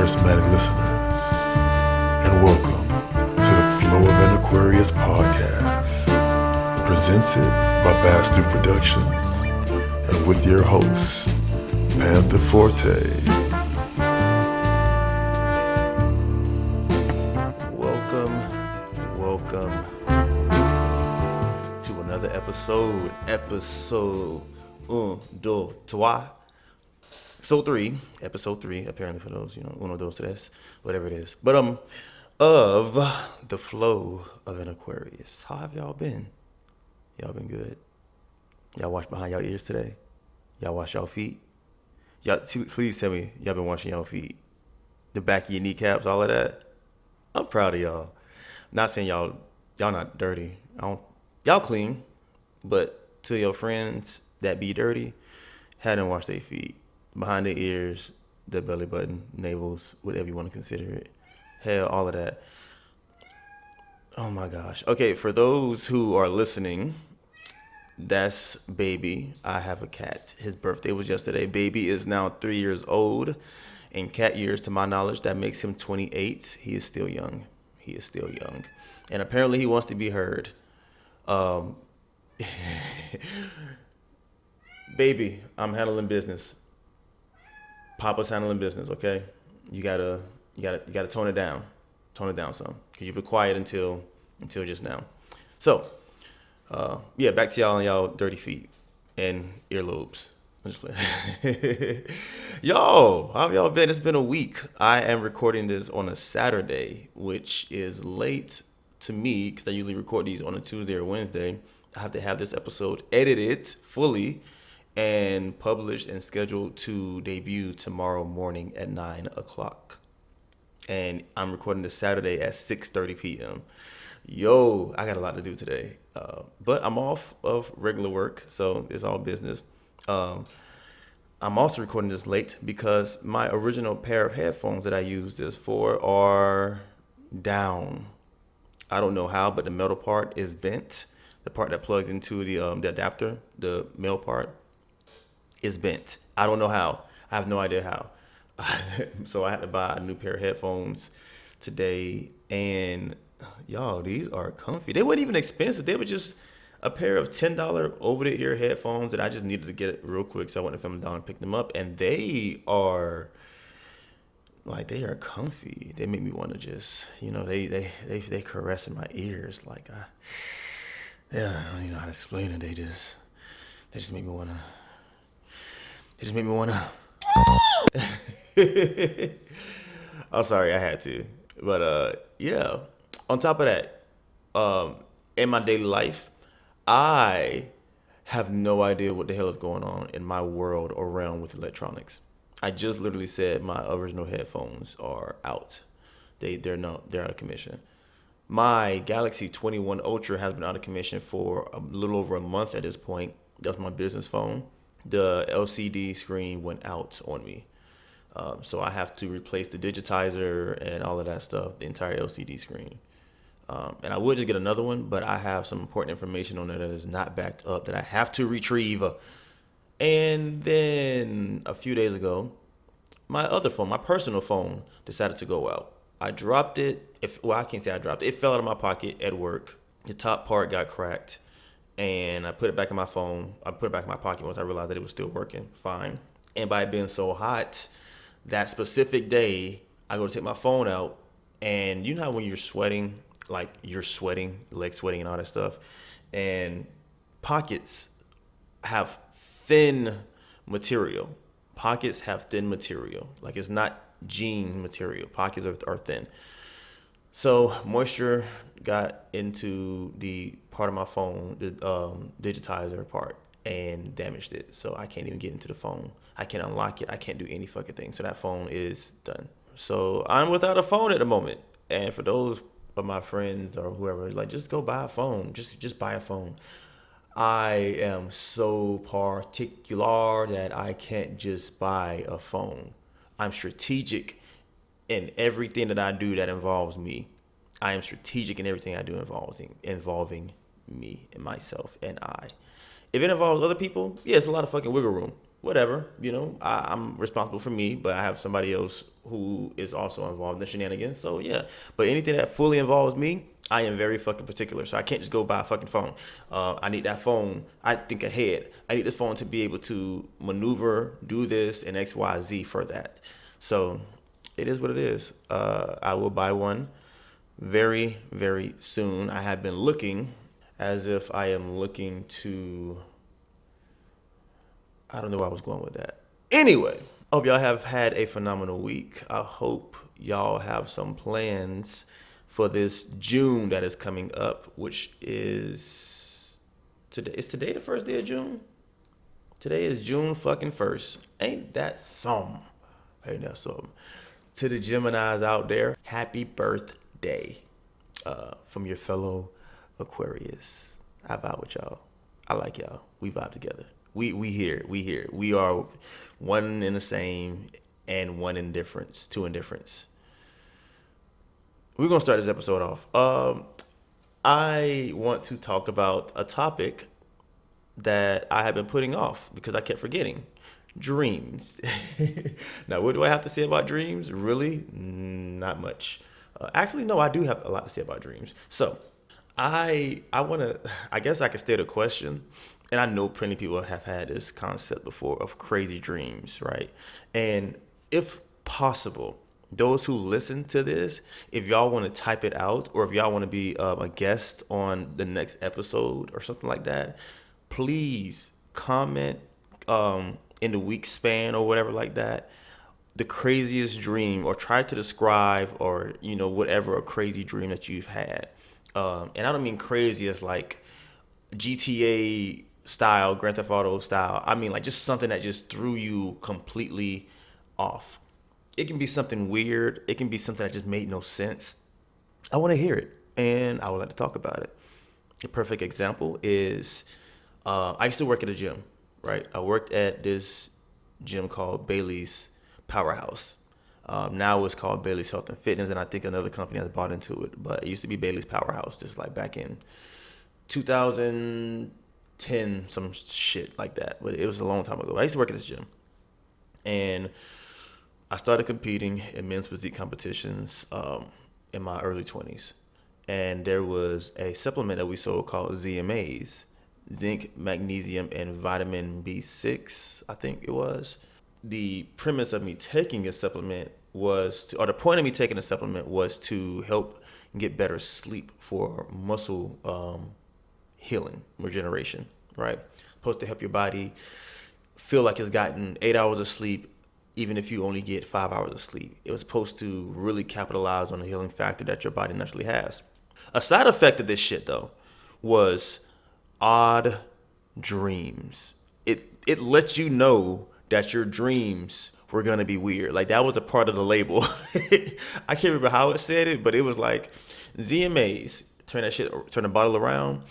charismatic listeners, and welcome to the Flow of an Aquarius podcast, presented by Badstew Productions, and with your host, Panther Forte. Welcome to another episode episode 3, apparently for those, uno, dos, tres, whatever it is. But of the flow of an Aquarius. How have y'all been? Y'all been good? Y'all wash behind y'all ears today? Y'all wash y'all feet? Y'all, please tell me y'all been washing y'all feet. The back of your kneecaps, all of that. I'm proud of y'all. Not saying y'all not dirty. Y'all clean, but to your friends that be dirty, hadn't washed their feet. Behind their ears, the belly button, navels, whatever you want to consider it. Hell, all of that. Oh my gosh. Okay, for those who are listening, that's Baby. I have a cat. His birthday was yesterday. Baby is now 3 years old. In cat years, to my knowledge, that makes him 28. He is still young. And apparently he wants to be heard. Baby, I'm handling business. Papa's handling business, okay? You gotta tone it down. Tone it down some. Cause you've been quiet until just now. So, back to y'all and y'all dirty feet and earlobes. I'm just playing. Yo, how have y'all been? It's been a week. I am recording this on a Saturday, which is late to me because I usually record these on a Tuesday or Wednesday. I have to have this episode edited fully and published and scheduled to debut tomorrow morning at 9 o'clock. And I'm recording this Saturday at 6:30 p.m. Yo, I got a lot to do today. But I'm off of regular work, so it's all business. I'm also recording this late because my original pair of headphones that I use this for are down. I don't know how, but the metal part is bent. The part that plugs into the adapter, the male part, is bent. I don't know how. I have no idea how. So I had to buy a new pair of headphones today, and y'all, these are comfy. They weren't even expensive. They were just a pair of $10 over-the-ear headphones that I just needed to get it real quick, so I went to film down and pick them up, and they are comfy. They make me want to just, they caress in my ears like I don't even know how to explain it. They just make me want to. I'm sorry, I had to, but On top of that, in my daily life, I have no idea what the hell is going on in my world or realm with electronics. I just literally said my original headphones are out. They're out of commission. My Galaxy 21 Ultra has been out of commission for a little over a month at this point. That's my business phone. The LCD screen went out on me. So I have to replace the digitizer and all of that stuff, the entire LCD screen. And I would just get another one, but I have some important information on there that is not backed up that I have to retrieve. And then a few days ago, my other phone, my personal phone, decided to go out. I dropped it. I can't say I dropped it. It fell out of my pocket at work. The top part got cracked, and I put it back in my phone. I put it back in my pocket once I realized that it was still working fine. And by it being so hot, that specific day, I go to take my phone out, and you know how when you're sweating, like you're sweating, leg sweating and all that stuff, and pockets have thin material. Like it's not jean material. Pockets are thin. So moisture got into the part of my phone, the digitizer part, and damaged it. So I can't even get into the phone. I can't unlock it. I can't do any fucking thing. So that phone is done. So I'm without a phone at the moment. And for those of my friends or whoever is like, just go buy a phone. Just buy a phone. I am so particular that I can't just buy a phone. I'm strategic in everything that I do that involves me. I am strategic in everything I do involving me and myself and I. If it involves other people, yeah, it's a lot of fucking wiggle room. whatever, I'm responsible for me, but I have somebody else who is also involved in the shenanigans. So yeah, but anything that fully involves me, I am very fucking particular. So I can't just go buy a fucking phone. I need that phone. I think ahead. I need this phone to be able to maneuver, do this, and X, Y, Z for that. So it is what it is. I will buy one very, very soon. I have been looking as if I am looking to. I don't know where I was going with that. Anyway, I hope y'all have had a phenomenal week. I hope y'all have some plans for this June that is coming up, which is today. Is today the first day of June? Today is June fucking 1st. Ain't that something? Ain't that something? To the Geminis out there, happy birthday from your fellow Aquarius. I vibe with y'all. I like y'all. We vibe together. We here. We are one in the same and one in difference, two in difference. We're going to start this episode off. I want to talk about a topic that I have been putting off because I kept forgetting. Dreams. Now, what do I have to say about dreams? Really? Not much. Actually, no, I do have a lot to say about dreams. So, I want to, I guess I could state a question. And I know plenty of people have had this concept before of crazy dreams, right? And if possible, those who listen to this, if y'all want to type it out or if y'all want to be a guest on the next episode or something like that, please comment in the week span or whatever like that, the craziest dream, or try to describe, or whatever a crazy dream that you've had. And I don't mean crazy as like GTA style, Grand Theft Auto style. I mean like just something that just threw you completely off. It can be something weird. It can be something that just made no sense. I want to hear it, and I would like to talk about it. A perfect example is I used to work at a gym, right? I worked at this gym called Bailey's Powerhouse. Now it's called Bailey's Health and Fitness, and I think another company has bought into it. But it used to be Bailey's Powerhouse, just like back in 2010, some shit like that. But it was a long time ago. I used to work at this gym, and I started competing in men's physique competitions in my early 20s. And there was a supplement that we sold called ZMAs, zinc, magnesium, and vitamin B6, I think it was. The premise of me taking a supplement or the point of me taking a supplement was to help get better sleep for muscle healing, regeneration, right? Supposed to help your body feel like it's gotten 8 hours of sleep, even if you only get 5 hours of sleep. It was supposed to really capitalize on the healing factor that your body naturally has. A side effect of this shit, though, was odd dreams. It lets you know that your dreams were gonna be weird. Like that was a part of the label. I can't remember how it said it, but it was like ZMAs, turn the bottle around,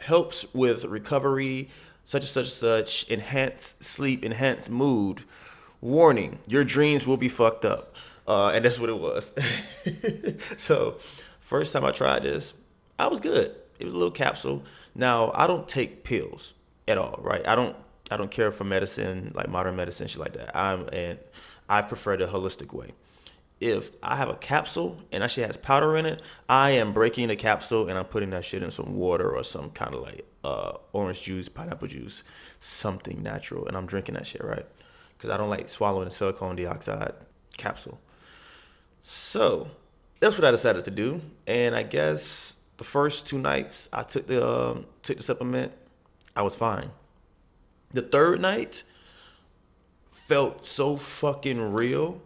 helps with recovery, such and such and such, enhance sleep, enhance mood. Warning, your dreams will be fucked up. And that's what it was. So, first time I tried this, I was good. It was a little capsule. Now, I don't take pills at all, right? I don't care for medicine, like modern medicine, shit like that. I prefer the holistic way. If I have a capsule and that shit has powder in it, I am breaking the capsule and I'm putting that shit in some water or some kind of like orange juice, pineapple juice, something natural, and I'm drinking that shit, right? Because I don't like swallowing a silicone dioxide capsule. So that's what I decided to do. And I guess the first 2 nights I took the supplement, I was fine. The third night felt so fucking real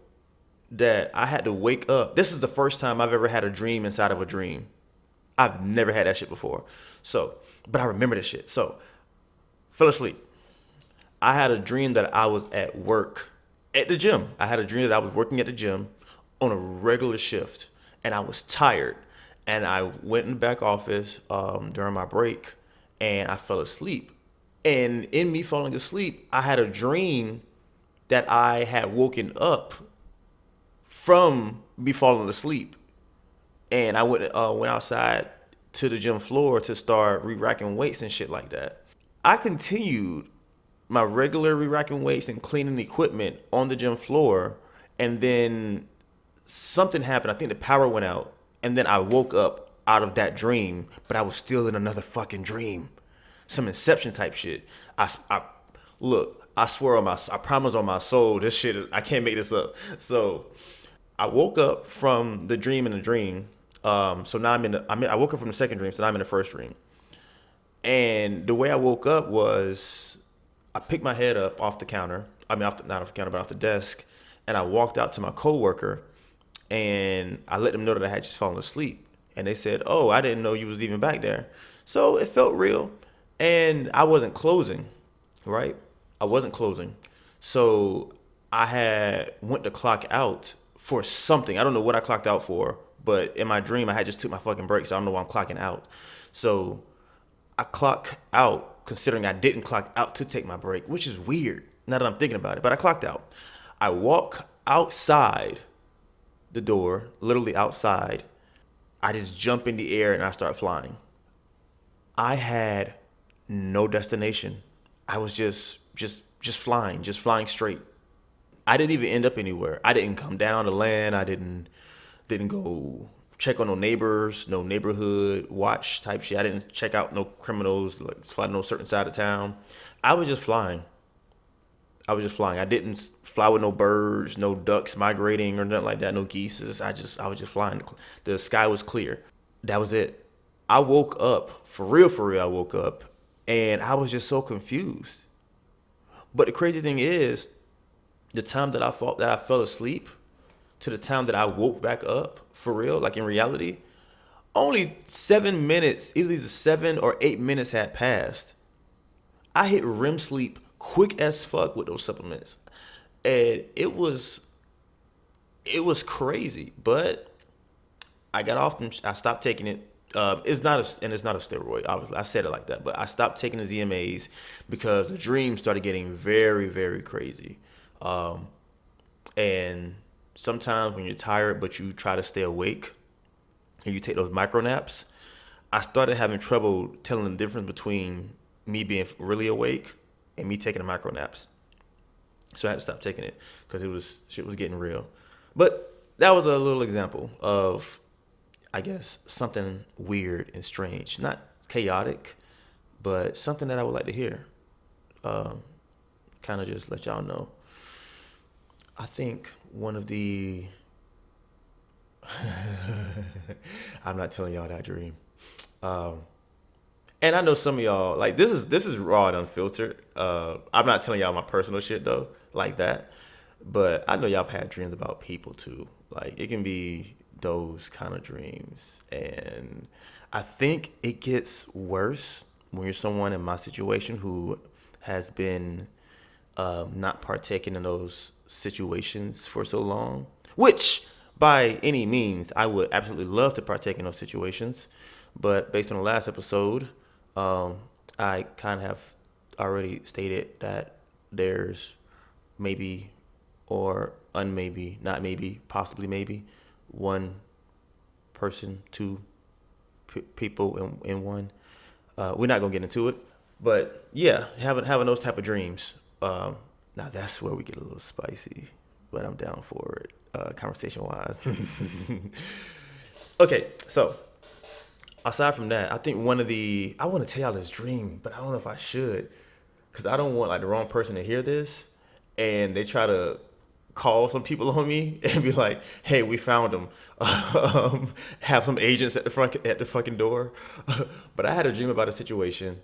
that I had to wake up. This is the first time I've ever had a dream inside of a dream. I've never had that shit before. So, but I remember this shit. So, fell asleep. I had a dream that I was at work at the gym. I had a dream that I was working at the gym on a regular shift, and I was tired. And I went in the back office during my break, and I fell asleep. And in me falling asleep, I had a dream that I had woken up from me falling asleep. And I went outside to the gym floor to start re-racking weights and shit like that. I continued my regular re-racking weights and cleaning equipment on the gym floor, and then something happened. I think the power went out, and then I woke up out of that dream, but I was still in another fucking dream. Some Inception type shit. I look, I swear I promise on my soul, this shit, I can't make this up. So I woke up from the dream in the dream. So now I woke up from the second dream, so now I'm in the first dream. And the way I woke up was I picked my head up off the counter. Not off the counter, but off the desk. And I walked out to my coworker, and I let them know that I had just fallen asleep. And they said, "Oh, I didn't know you was even back there." So it felt real. And I wasn't closing, right? I wasn't closing. So I went to clock out for something. I don't know what I clocked out for, but in my dream, I had just took my fucking break, so I don't know why I'm clocking out. So I clock out considering I didn't clock out to take my break, which is weird now that I'm thinking about it, but I clocked out. I walk outside the door, literally outside. I just jump in the air and I start flying. I had no destination. I was just flying straight. I didn't even end up anywhere. I didn't come down to land. I didn't go check on no neighbors, no neighborhood watch type shit. I didn't check out no criminals, like fly to no certain side of town. I was just flying. I didn't fly with no birds, no ducks migrating or nothing like that, no geese. I was just flying. The sky was clear. That was it. I woke up, for real, I woke up, and I was just so confused. But the crazy thing is, the time that I fell asleep to the time that I woke back up, for real, like in reality, only 7 minutes, either 7 or 8 minutes had passed. I hit REM sleep quick as fuck with those supplements. And it was crazy. But I got off them, I stopped taking it. It's not a steroid, obviously. I said it like that, but I stopped taking the ZMAs because the dreams started getting very, very crazy. And sometimes when you're tired, but you try to stay awake and you take those micro naps, I started having trouble telling the difference between me being really awake and me taking the micro naps. So I had to stop taking it because shit was getting real. But that was a little example of, I guess, something weird and strange. Not chaotic, but something that I would like to hear. Kind of just let y'all know. I think one of the... I'm not telling y'all that dream. And I know some of y'all, like, this is raw and unfiltered. I'm not telling y'all my personal shit, though, like that. But I know y'all have had dreams about people, too. Like, it can be those kind of dreams. And I think it gets worse when you're someone in my situation who has been not partaking in those situations for so long, which by any means I would absolutely love to partake in those situations. But based on the last episode, I kind of have already stated that there's maybe or unmaybe, not maybe, possibly maybe, one person, two people in one. We're not gonna get into it, but yeah, having those type of dreams. Now that's where we get a little spicy, but I'm down for it, conversation wise. Okay, so aside from that, I think I want to tell y'all this dream, but I don't know if I should, because I don't want like the wrong person to hear this, and they try to call some people on me and be like, "Hey, we found him." Have some agents at the fucking door. But I had a dream about a situation,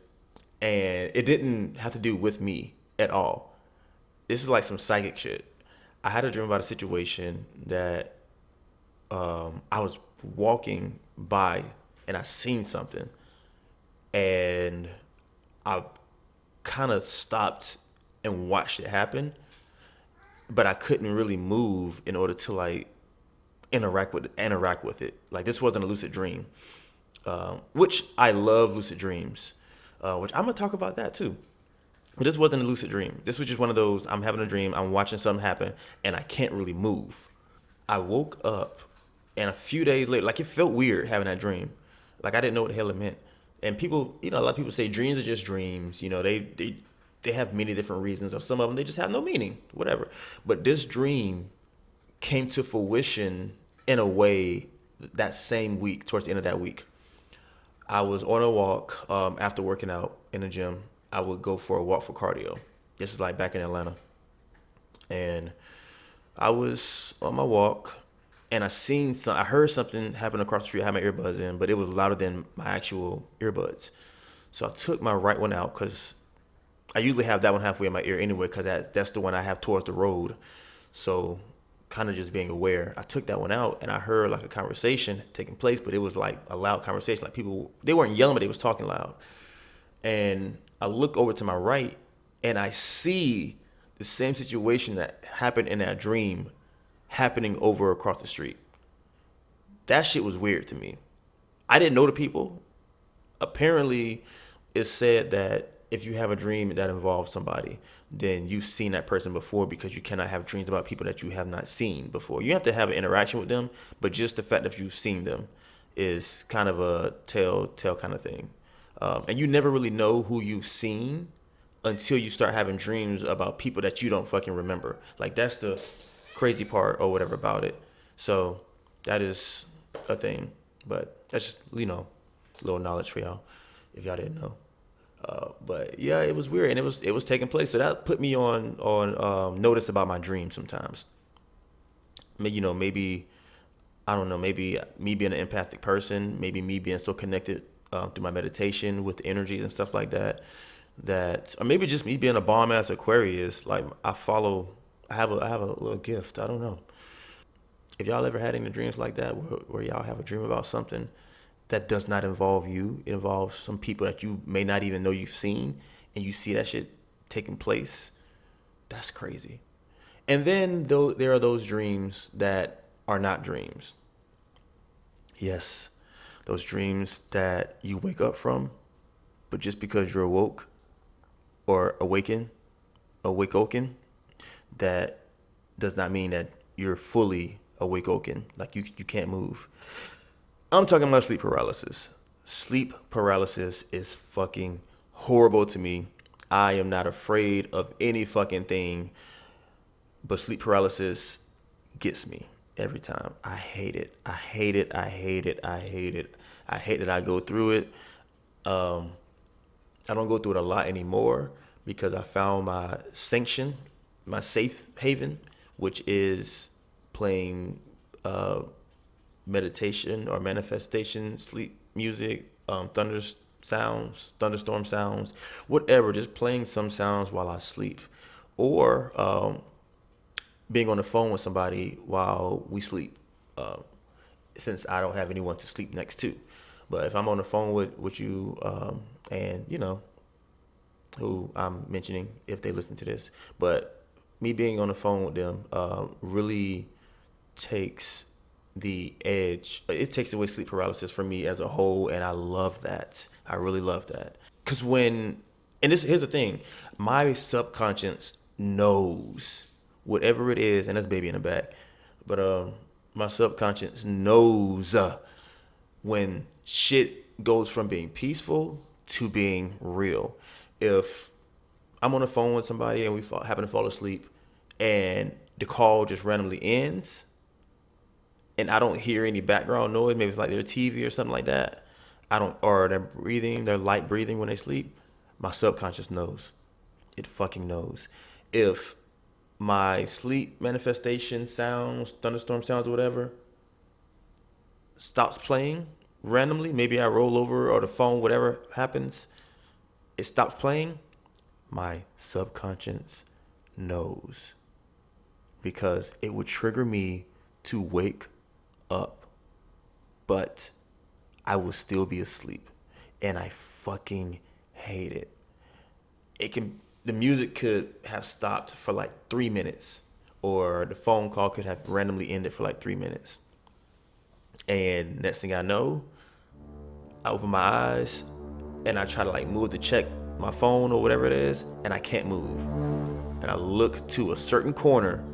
and it didn't have to do with me at all. This is like some psychic shit. I had a dream about a situation that I was walking by and I seen something, and I kind of stopped and watched it happen, but I couldn't really move in order to like interact with it. Like, this wasn't a lucid dream, which I love lucid dreams, which I'm gonna talk about that too. But this wasn't a lucid dream. This was just one of those, I'm having a dream, I'm watching something happen, and I can't really move. I woke up, and a few days later, like, it felt weird having that dream. Like, I didn't know what the hell it meant. And people, a lot of people say dreams are just dreams. They they have many different reasons, or some of them they just have no meaning, whatever. But this dream came to fruition in a way that same week, towards the end of that week. I was on a walk after working out in the gym. I would go for a walk for cardio. This is like back in Atlanta. And I was on my walk and I heard something happen across the street. I had my earbuds in, but it was louder than my actual earbuds. So I took my right one out because I usually have that one halfway in my ear anyway, because that's the one I have towards the road. So kind of just being aware, I took that one out and I heard like a conversation taking place, but it was like a loud conversation. Like people, they weren't yelling, but they was talking loud. And I look over to my right and I see the same situation that happened in that dream happening over across the street. That shit was weird to me. I didn't know the people. Apparently, it's said that if you have a dream that involves somebody, then you've seen that person before, because you cannot have dreams about people that you have not seen before. You have to have an interaction with them, but just the fact that you've seen them is kind of a tell kind of thing. And you never really know who you've seen until you start having dreams about people that you don't fucking remember. Like, that's the crazy part or whatever about it. So that is a thing. But that's just, little knowledge for y'all if y'all didn't know. But yeah, it was weird, and it was taking place. So that put me on notice about my dreams sometimes. Maybe I don't know. Maybe me being an empathic person, maybe me being so connected through my meditation with energies and stuff like that. Or maybe just me being a bomb ass Aquarius. Like I have a little gift. I don't know. If y'all ever had any dreams like that, where y'all have a dream about something that does not involve you, it involves some people that you may not even know you've seen, and you see that shit taking place, that's crazy. And then there are those dreams that are not dreams. Yes, those dreams that you wake up from, but just because you're awoke or awaken, that does not mean that you're fully awaken. Like you can't move. I'm talking about sleep paralysis. Sleep paralysis is fucking horrible to me. I am not afraid of any fucking thing, but sleep paralysis gets me every time. I hate it. I hate it. I hate it. I hate it. I hate that I go through it. I don't go through it a lot anymore because I found my sanction, my safe haven, which is playing meditation or manifestation, sleep music, thunderstorm sounds, whatever, just playing some sounds while I sleep, or being on the phone with somebody while we sleep, since I don't have anyone to sleep next to. But if I'm on the phone with you, and who I'm mentioning if they listen to this, but me being on the phone with them really takes the edge. It takes away sleep paralysis for me as a whole, and I love that. I really love that. Because here's the thing, my subconscious knows whatever it is, and that's baby in the back, but my subconscious knows when shit goes from being peaceful to being real. If I'm on the phone with somebody and we happen to fall asleep and the call just randomly ends and I don't hear any background noise, maybe it's like their TV or something like that, or they're light breathing when they sleep, my subconscious knows. It fucking knows. If my sleep manifestation sounds, thunderstorm sounds or whatever, stops playing randomly, maybe I roll over or the phone, whatever happens, it stops playing, my subconscious knows. Because it would trigger me to wake up, but I will still be asleep, and I fucking hate it. The music could have stopped for like 3 minutes, or the phone call could have randomly ended for like 3 minutes, and next thing I know, I open my eyes and I try to like move to check my phone or whatever it is, and I can't move, and I look to a certain corner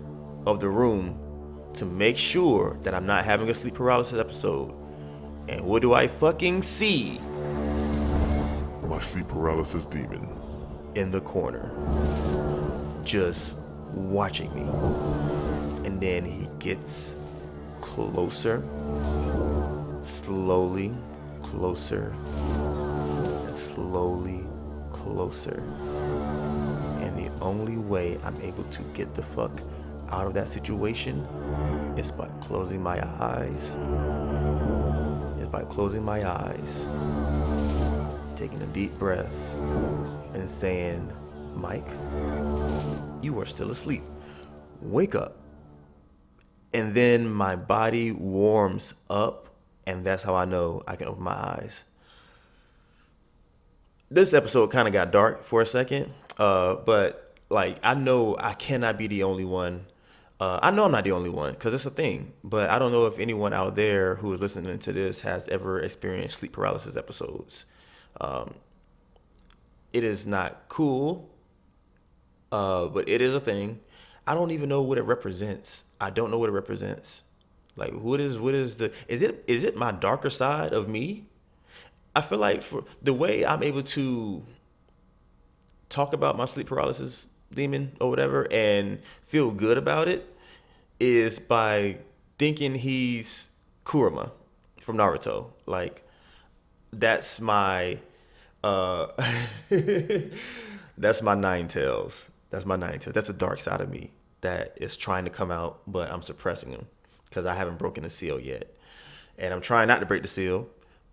of the room to make sure that I'm not having a sleep paralysis episode. And what do I fucking see? My sleep paralysis demon. in the corner, just watching me. And then he gets closer, slowly closer, and slowly closer. And the only way I'm able to get the fuck out of that situation is by closing my eyes. Taking a deep breath and saying, Mike, you are still asleep. Wake up. And then my body warms up, and that's how I know I can open my eyes. This episode kind of got dark for a second, but like I know I cannot be the only one. I know I'm not the only one because it's a thing, but I don't know if anyone out there who is listening to this has ever experienced sleep paralysis episodes. It is not cool, but it is a thing. I don't even know what it represents. I don't know what it represents. Like, is it my darker side of me? I feel like for the way I'm able to talk about my sleep paralysis demon or whatever and feel good about it is by thinking he's Kurama from Naruto. Like, that's my that's my nine tails. That's the dark side of me that is trying to come out, but I'm suppressing them because I haven't broken the seal yet. And I'm trying not to break the seal.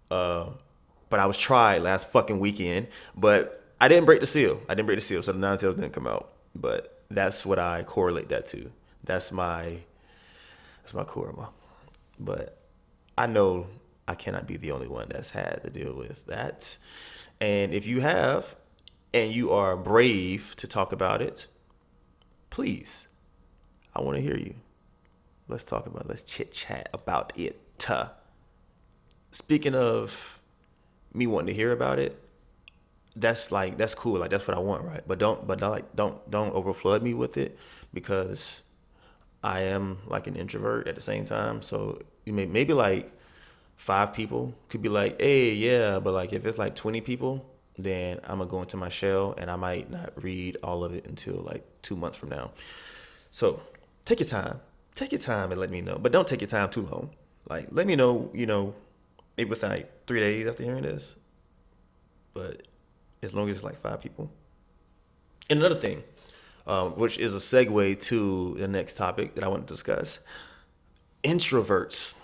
But I was tried last fucking weekend, but I didn't break the seal. So the nine tails didn't come out. But that's what I correlate that to. That's my Kurama. But I know I cannot be the only one that's had to deal with that. And if you have, and you are brave to talk about it, please, I want to hear you. Let's chit chat about it. Speaking of me wanting to hear about it, that's cool. Like, that's what I want, right? But don't overflood me with it, because I am like an introvert at the same time. So you maybe like 5 people could be like, hey, yeah, but like if it's like 20 people, then I'm gonna go into my shell and I might not read all of it until like 2 months from now. So take your time and let me know, but don't take your time too long. Like, let me know, maybe within like 3 days after hearing this. But as long as it's like 5 people. And another thing, which is a segue to the next topic that I want to discuss, introverts.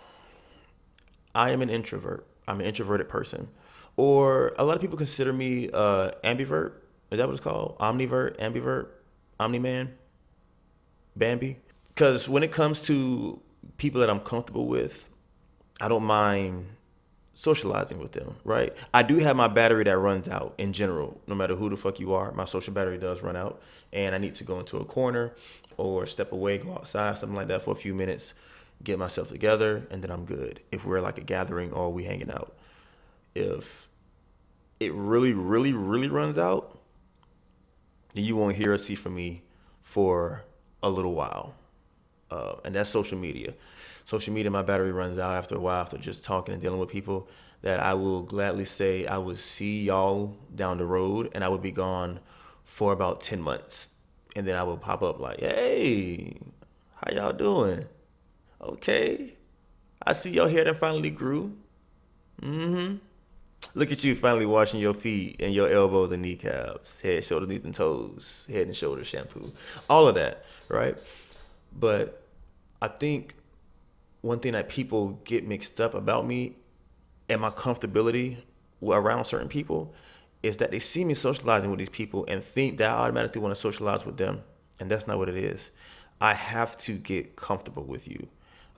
I am an introvert. I'm an introverted person. Or a lot of people consider me ambivert. Is that what it's called? Omnivert, ambivert, omni-man, Bambi. Because when it comes to people that I'm comfortable with, I don't mind socializing with them, right? I do have my battery that runs out in general. No matter who the fuck you are, my social battery does run out. And I need to go into a corner or step away, go outside, something like that for a few minutes, get myself together, and then I'm good. If we're like a gathering or we hanging out. If it really, really, really runs out, then you won't hear or see from me for a little while. And that's social media. Social media, my battery runs out after a while, after just talking and dealing with people, that I will gladly say I will see y'all down the road, and I would be gone for about 10 months. And then I will pop up like, hey, how y'all doing? Okay. I see your hair that finally grew. Look at you finally washing your feet and your elbows and kneecaps, head, shoulders, knees, and toes, head and shoulders shampoo, all of that, right? But I think one thing that people get mixed up about me and my comfortability around certain people is that they see me socializing with these people and think that I automatically want to socialize with them. And that's not what it is. I have to get comfortable with you.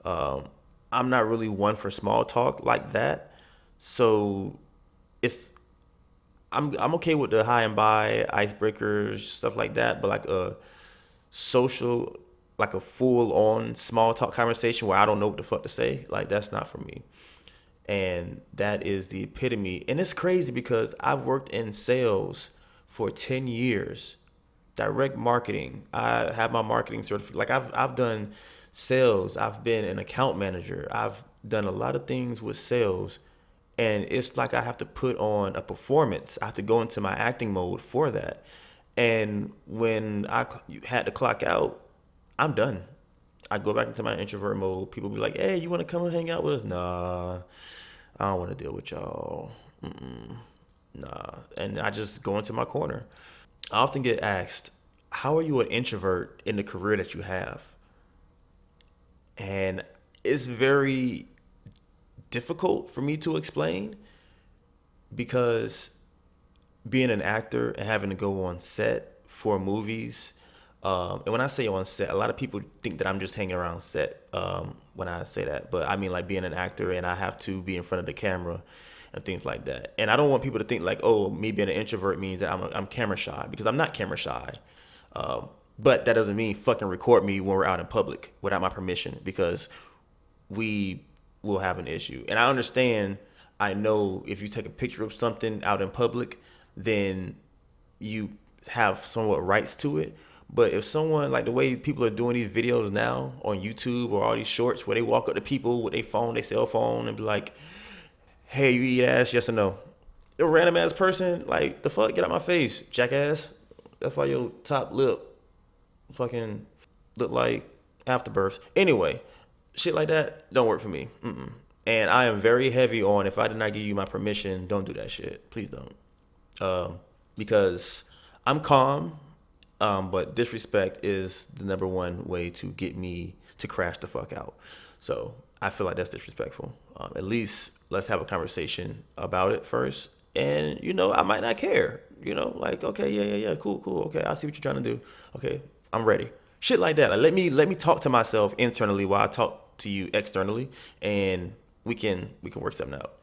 I'm not really one for small talk like that. So I'm okay with the high and by icebreakers, stuff like that, but like a social, like a full on small talk conversation where I don't know what the fuck to say, like, that's not for me. And that is the epitome. And it's crazy because I've worked in sales for 10 years, direct marketing. I have my marketing certificate. Like, I've done sales. I've been an account manager. I've done a lot of things with sales. And it's like I have to put on a performance. I have to go into my acting mode for that. And when had to clock out, I'm done. I go back into my introvert mode. People be like, "Hey, you want to come and hang out with us?" Nah, I don't want to deal with y'all. Nah. And I just go into my corner. I often get asked, "How are you an introvert in the career that you have?" And it's very difficult for me to explain because being an actor and having to go on set for movies, and when I say on set, a lot of people think that I'm just hanging around set when I say that, but I mean like being an actor and I have to be in front of the camera and things like that. And I don't want people to think like, oh, me being an introvert means that I'm camera shy, because I'm not camera shy. But that doesn't mean fucking record me when we're out in public without my permission, because we will have an issue. And I understand, I know if you take a picture of something out in public, then you have somewhat rights to it. But if someone, like the way people are doing these videos now on YouTube or all these shorts where they walk up to people with their phone, their cell phone, and be like, "Hey, you eat ass, yes or no?" A random ass person, like, the fuck, get out my face, jackass. That's why your top lip fucking look like afterbirth. Anyway, shit like that don't work for me. And I am very heavy on, if I did not give you my permission, don't do that shit. Please don't. Because I'm calm, but disrespect is the number one way to get me to crash the fuck out. So I feel like that's disrespectful. At least let's have a conversation about it first. And, I might not care. Like, okay, yeah, cool. Okay, I see what you're trying to do. Okay, I'm ready. Shit like that. Like, let me talk to myself internally while I talk to you externally, and we can work something out.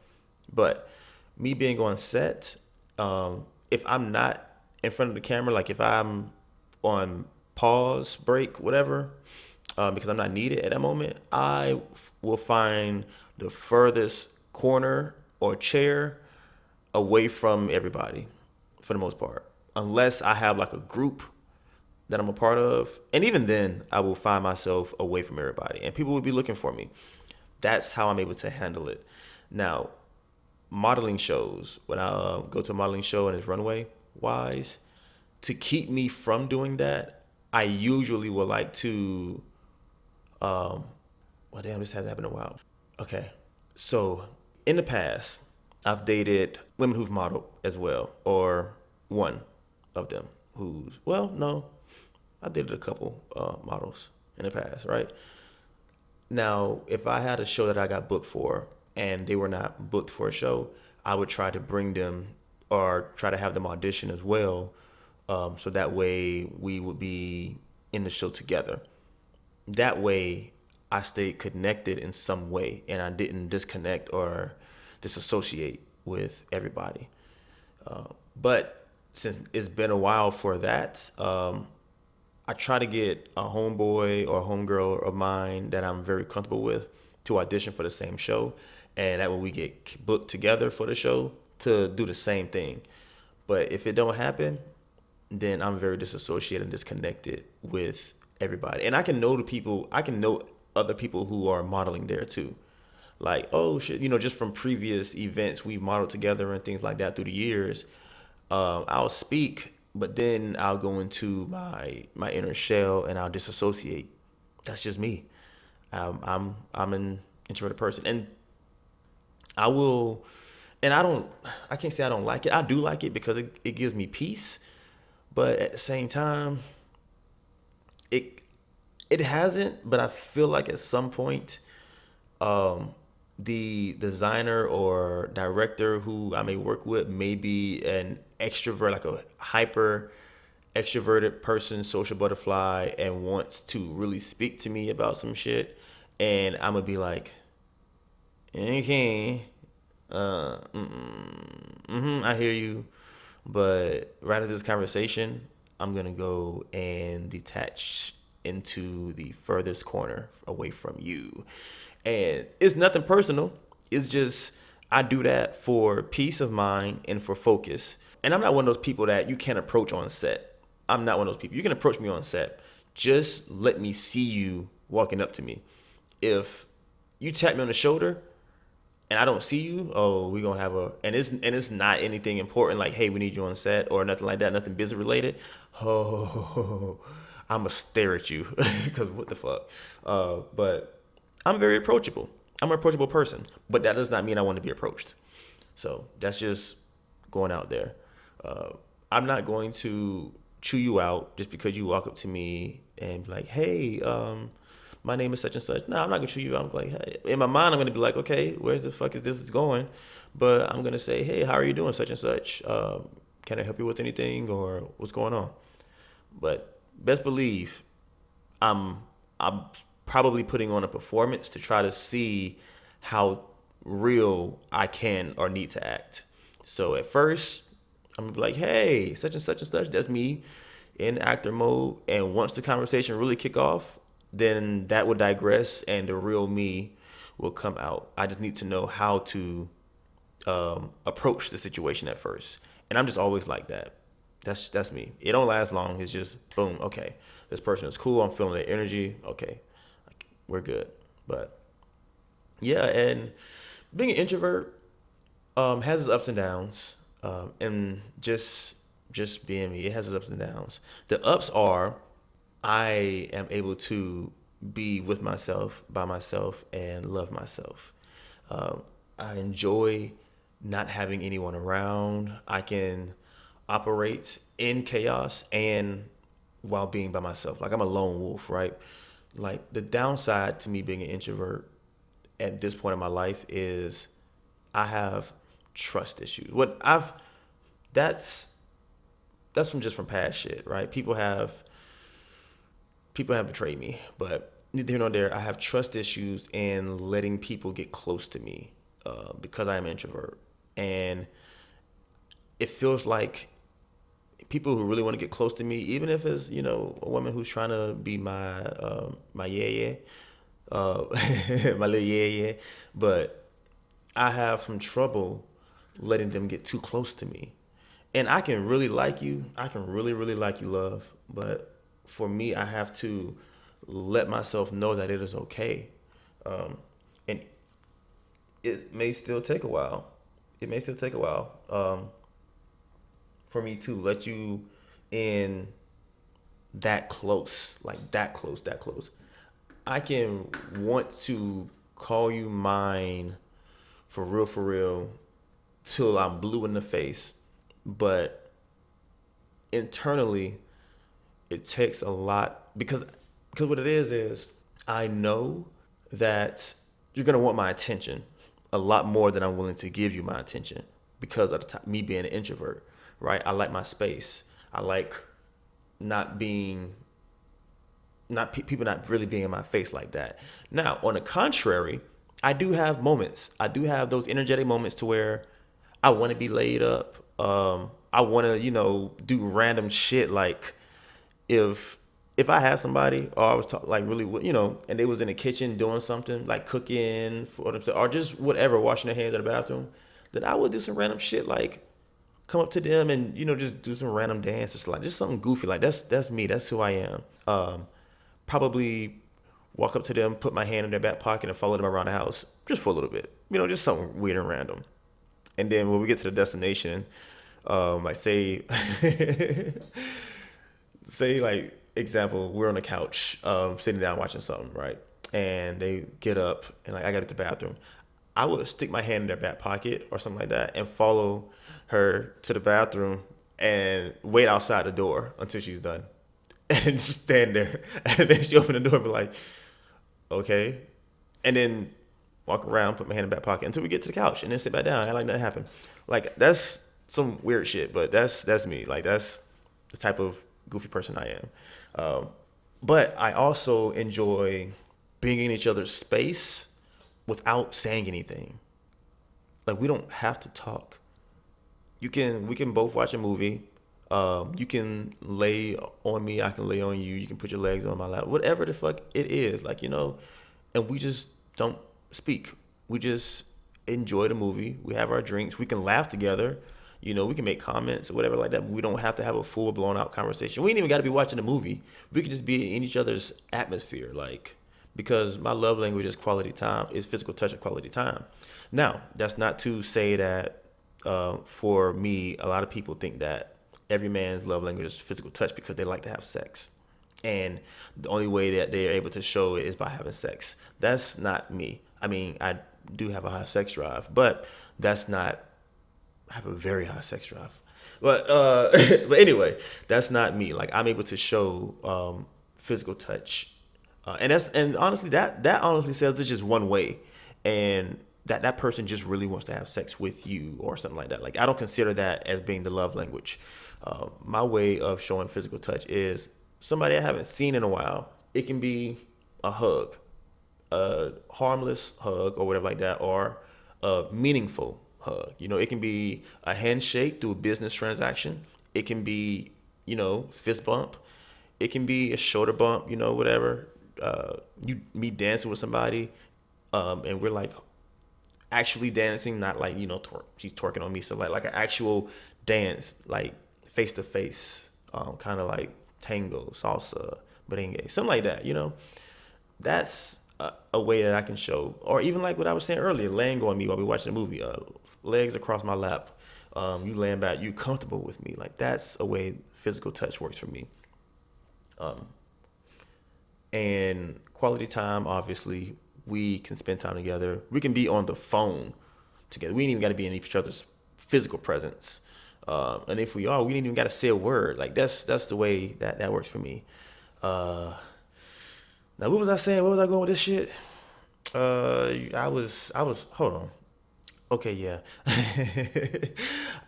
But me being on set, if I'm not in front of the camera, like if I'm on pause, break, whatever, because I'm not needed at that moment, I will find the furthest corner or chair away from everybody for the most part, unless I have like a group that I'm a part of. And even then, I will find myself away from everybody and people will be looking for me. That's how I'm able to handle it. Now, modeling shows, when I go to a modeling show and it's runway wise, to keep me from doing that, I usually would like to, well, damn, this hasn't happened in a while. Okay. So in the past, I've dated women who've modeled as well, or one of them who's, well, no, I dated a couple models in the past, right? Now, if I had a show that I got booked for and they were not booked for a show, I would try to bring them or try to have them audition as well. So that way we would be in the show together. That way I stayed connected in some way and I didn't disconnect or disassociate with everybody. But since it's been a while for that, I try to get a homeboy or homegirl of mine that I'm very comfortable with to audition for the same show. And that way we get booked together for the show to do the same thing. But if it don't happen, then I'm very disassociated and disconnected with everybody. And I can know other people who are modeling there too. Like, oh shit, just from previous events we modeled together and things like that through the years. I'll speak, but then I'll go into my inner shell and I'll disassociate. That's just me. I'm an introverted person, and I can't say I don't like it. I do like it because it gives me peace, but at the same time, it hasn't. But I feel like at some point, the designer or director who I may work with may be an extrovert, like a hyper extroverted person, social butterfly, and wants to really speak to me about some shit. And I'm gonna be like, okay, I hear you. But right after this conversation, I'm gonna go and detach into the furthest corner away from you. And it's nothing personal. It's just I do that for peace of mind and for focus. And I'm not one of those people that you can't approach on set. I'm not one of those people. You can approach me on set. Just let me see you walking up to me. If you tap me on the shoulder, and I don't see you, oh, we gonna have and it's not anything important like, hey, we need you on set or nothing like that, nothing business related. Oh, I'ma stare at you because what the fuck. But I'm very approachable. I'm an approachable person, but that does not mean I want to be approached. So that's just going out there. I'm not going to chew you out just because you walk up to me and be like, hey, my name is such and such. No, I'm not gonna chew you out. I'm like, hey. In my mind, I'm gonna be like, okay, where's the fuck is this going? But I'm gonna say, hey, how are you doing, such and such? Can I help you with anything or what's going on? But best believe, I'm probably putting on a performance to try to see how real I can or need to act. So at first, I'm gonna be like, hey, such and such and such. That's me in actor mode. And once the conversation really kick off, then that will digress and the real me will come out. I just need to know how to approach the situation at first. And I'm just always like that. That's me. It don't last long. It's just boom. Okay, this person is cool. I'm feeling their energy. Okay, we're good. But yeah, and being an introvert has its ups and downs, and just being me, it has its ups and downs. The ups are I am able to be with myself, by myself, and love myself. I enjoy not having anyone around. I can operate in chaos and while being by myself. Like I'm a lone wolf, right? Like the downside to me being an introvert at this point in my life is I have trust issues. That's from past shit, right? People have betrayed me, but neither here nor there. I have trust issues in letting people get close to me because I am an introvert, and it feels like people who really want to get close to me, even if it's a woman who's trying to be my yeah, my little yeah, but I have some trouble letting them get too close to me. And I can really like you. I can really, really like you, love. But for me, I have to let myself know that it is okay. And it may still take a while. It may still take a while for me to let you in that close, like that close, that close. I can want to call you mine for real, till I'm blue in the face. But internally, it takes a lot because what it is I know that you're gonna want my attention a lot more than I'm willing to give you my attention because of me being an introvert, right? I like my space. I like people not really being in my face like that. Now, on the contrary, I do have moments. I do have those energetic moments to where I want to be laid up. I want to, do random shit. Like if I had somebody or I was like really, and they was in the kitchen doing something like cooking for themselves or just whatever, washing their hands in the bathroom, then I would do some random shit like come up to them and, just do some random dances, like just something goofy. Like that's me. That's who I am. Probably walk up to them, put my hand in their back pocket and follow them around the house just for a little bit, just something weird and random. And then when we get to the destination, like say like example, we're on the couch, sitting down watching something, right? And they get up and like I got to the bathroom. I would stick my hand in their back pocket or something like that and follow her to the bathroom and wait outside the door until she's done. And just stand there. And then she opened the door and be like, okay. And then walk around, put my hand in the back pocket until we get to the couch and then sit back down. I like that happened. Like that's some weird shit, but that's me. Like that's the type of goofy person I am. But I also enjoy being in each other's space without saying anything. Like we don't have to talk. We can both watch a movie. You can lay on me, I can lay on you. You can put your legs on my lap, whatever the fuck it is. Like, and we just don't speak. We just enjoy the movie. We have our drinks. We can laugh together. We can make comments or whatever like that. But we don't have to have a full blown out conversation. We ain't even got to be watching the movie. We can just be in each other's atmosphere, like because my love language is quality time, is physical touch and quality time. Now, that's not to say that for me, a lot of people think that every man's love language is physical touch because they like to have sex. And the only way that they're able to show it is by having sex. That's not me. I mean, I do have a high sex drive, but that's not, I have a very high sex drive. But but anyway, that's not me. Like, I'm able to show physical touch, and honestly, that honestly says it's just one way, and that person just really wants to have sex with you or something like that. Like, I don't consider that as being the love language. My way of showing physical touch is somebody I haven't seen in a while. It can be a hug, a harmless hug or whatever like that, or a meaningful hug. It can be a handshake through a business transaction. It can be, fist bump. It can be a shoulder bump, whatever. Me dancing with somebody, and we're like actually dancing, not like, she's twerking on me. So like an actual dance, like face to face, kind of like tango, salsa, merengue, something like that, That's a way that I can show. Or even like what I was saying earlier, laying on me while we're watching a movie, legs across my lap, you laying back, you comfortable with me. Like, that's a way physical touch works for me. And quality time, obviously, we can spend time together. We can be on the phone together. We ain't even got to be in each other's physical presence. And if we are, we ain't even got to say a word. Like, that's the way that works for me. Now, what was I saying? Where was I going with this shit? I was, hold on. Okay, yeah.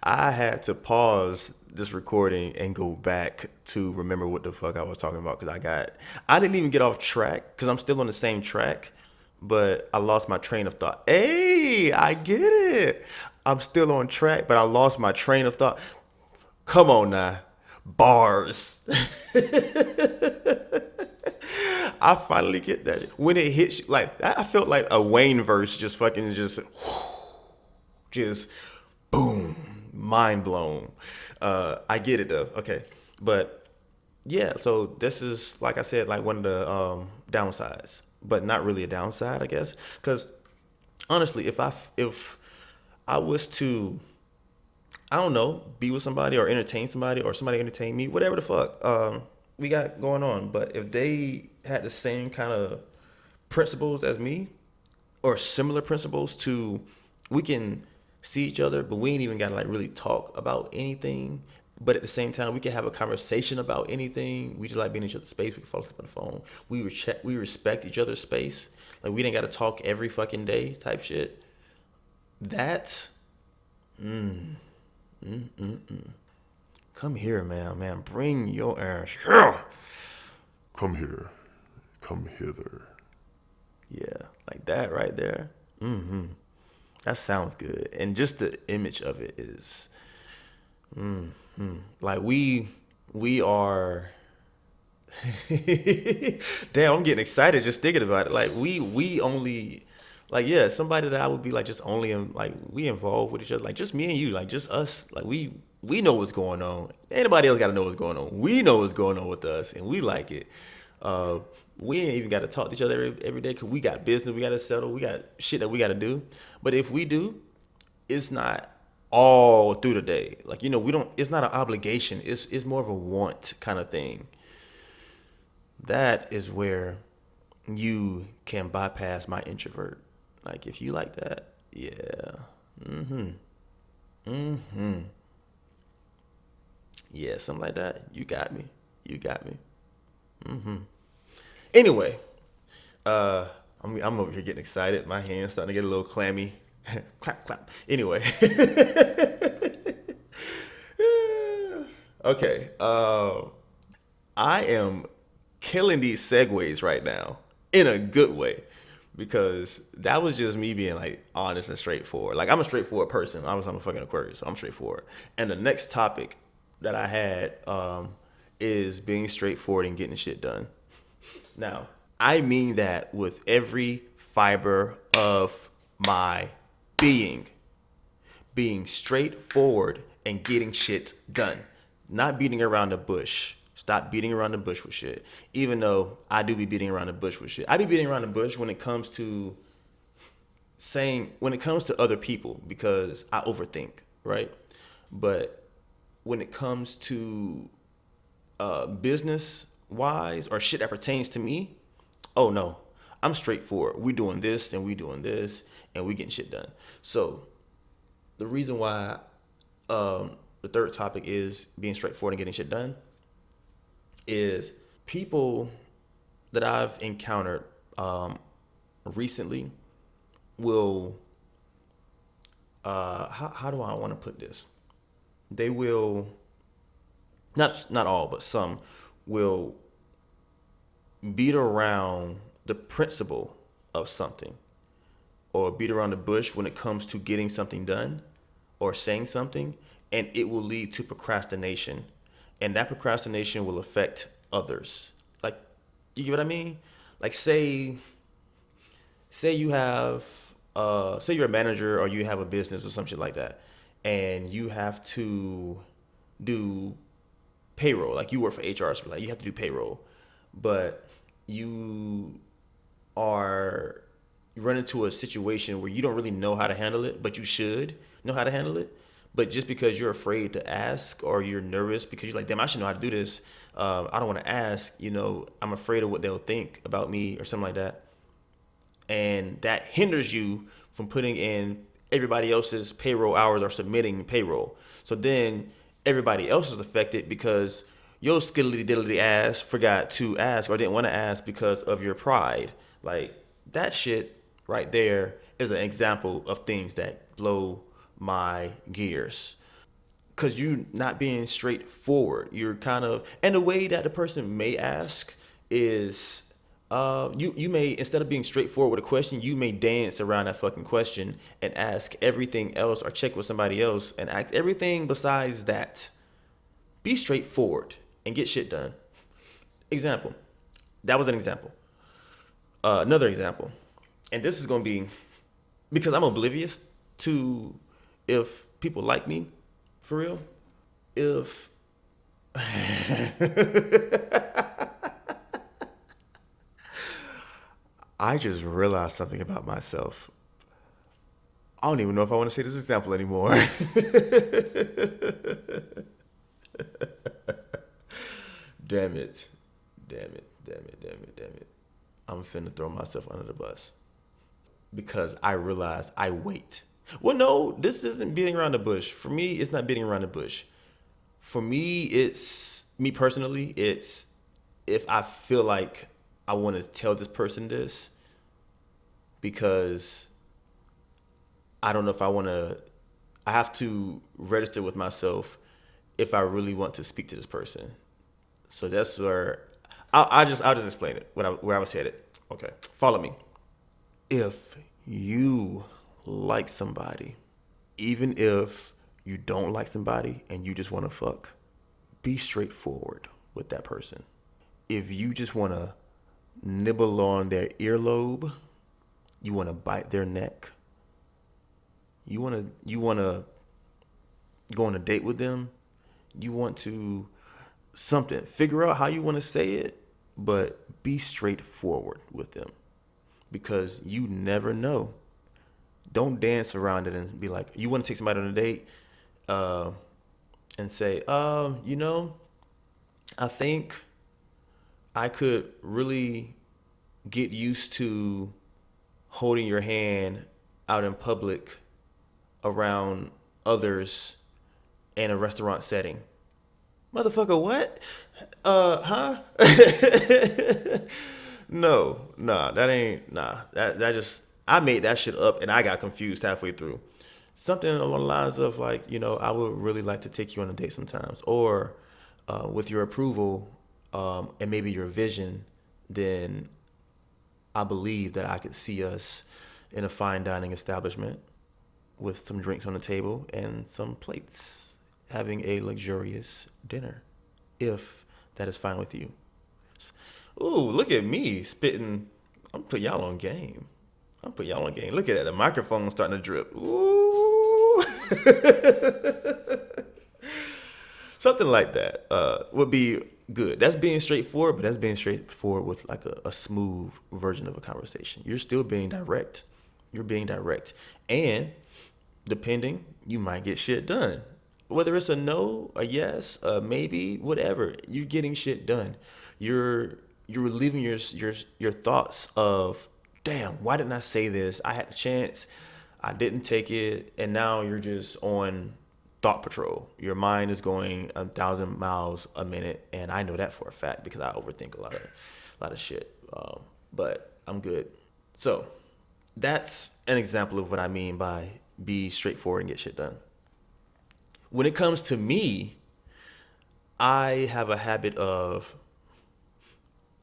I had to pause this recording and go back to remember what the fuck I was talking about, because I didn't even get off track, because I'm still on the same track, but I lost my train of thought. Hey, I get it. I'm still on track, but I lost my train of thought. Come on now. Bars. I finally get that. When it hits you, like, I felt like a Wayne verse just fucking just boom, mind blown. I get it though. Okay. But yeah, so this is, like I said, like one of the downsides, but not really a downside, I guess. Because honestly, if I was to, I don't know, be with somebody or entertain somebody or somebody entertain me, whatever the fuck we got going on. But if they had the same kind of principles as me, or similar principles to, we can see each other, but we ain't even gotta like really talk about anything. But at the same time, we can have a conversation about anything. We just like being in each other's space. We can fall asleep on the phone. We respect each other's space. Like, we didn't gotta talk every fucking day type shit. That, Come here, man. Bring your ass here. Come here. Come hither. Yeah, like that right there. That sounds good. And just the image of it is, like we are. Damn, I'm getting excited just thinking about it. Like, we only, like, yeah, somebody that I would be like just only in, like, we involved with each other, like just me and you, like just us, like we know what's going on. Anybody else got to know what's going on. We know what's going on with us, and we like it. We ain't even got to talk to each other every day, because we got business we got to settle. We got shit that we got to do. But if we do, it's not all through the day. Like, we don't, it's not an obligation. It's more of a want kind of thing. That is where you can bypass my introvert. Like, if you like that, yeah. Yeah, something like that. You got me. Anyway, I'm over here getting excited. My hand's starting to get a little clammy. Clap. Anyway. Okay. I am killing these segues right now in a good way, because that was just me being like honest and straightforward. Like, I'm a straightforward person. I'm a fucking Aquarius, so I'm straightforward. And the next topic that I had is being straightforward and getting shit done. Now, I mean that with every fiber of my being straightforward and getting shit done, not beating around the bush. Stop beating around the bush with shit. Even though I do be beating around the bush with shit. I be beating around the bush when it comes to other people because I overthink, right? But when it comes to business wise or shit that pertains to me, oh no, I'm straightforward. We doing this and we doing this and we getting shit done. So the reason why the third topic is being straightforward and getting shit done is people that I've encountered recently will how do I want to put this? They will not all, but some will beat around the principle of something or beat around the bush when it comes to getting something done or saying something, and it will lead to procrastination. And that procrastination will affect others. Like, you get what I mean? Like, say you have, say you're a manager or you have a business or some shit like that, and you have to do payroll. Like, you work for HR, so like you have to do payroll, but you run into a situation where you don't really know how to handle it, but you should know how to handle it. But just because you're afraid to ask or you're nervous because you're like, damn, I should know how to do this. I don't want to ask, I'm afraid of what they'll think about me or something like that. And that hinders you from putting in everybody else's payroll hours or submitting payroll. So then everybody else is affected because your skiddly diddly ass forgot to ask or didn't want to ask because of your pride. Like, that shit right there is an example of things that blow my gears. Because you're not being straightforward. You're kind of, and the way that the person may ask is, you may, instead of being straightforward with a question, you may dance around that fucking question and ask everything else or check with somebody else and ask everything besides that. Be straightforward and get shit done. Example. That was an example. Another example. And this is going to be, because I'm oblivious to if people like me, for real. If I just realized something about myself. I don't even know if I want to say this example anymore. Damn it. I'm finna throw myself under the bus. Because I realized I wait. Well, no, this isn't beating around the bush. For me, it's not beating around the bush. For me, me personally, it's if I feel like I want to tell this person this because I don't know if I have to register with myself if I really want to speak to this person. So that's where I'll just explain it where I was headed. Okay, follow me. If you like somebody, even if you don't like somebody and you just want to fuck, be straightforward with that person. If you just want to nibble on their earlobe, you want to bite their neck, you want to go on a date with them, you want to figure out how you want to say it, but be straightforward with them because you never know. Don't dance around it and be like, you want to take somebody on a date and say, I think I could really get used to holding your hand out in public around others in a restaurant setting. Motherfucker, what? Huh? That just, I made that shit up and I got confused halfway through. Something along the lines of like, I would really like to take you on a date sometimes. Or with your approval and maybe your vision, then I believe that I could see us in a fine dining establishment with some drinks on the table and some plates, having a luxurious dinner, if that is fine with you. Ooh, look at me spitting. I'm putting y'all on game. Look at that. The microphone starting to drip. Ooh. Something like that would be good. That's being straightforward, but that's being straightforward with like a smooth version of a conversation. You're still being direct. You're being direct. And depending, you might get shit done. Whether it's a no, a yes, a maybe, whatever, you're getting shit done. You're relieving your thoughts of, damn, why didn't I say this? I had a chance, I didn't take it, and now you're just on thought patrol. Your mind is going 1,000 miles a minute, and I know that for a fact because I overthink a lot of shit. But I'm good. So that's an example of what I mean by be straightforward and get shit done. When it comes to me, I have a habit of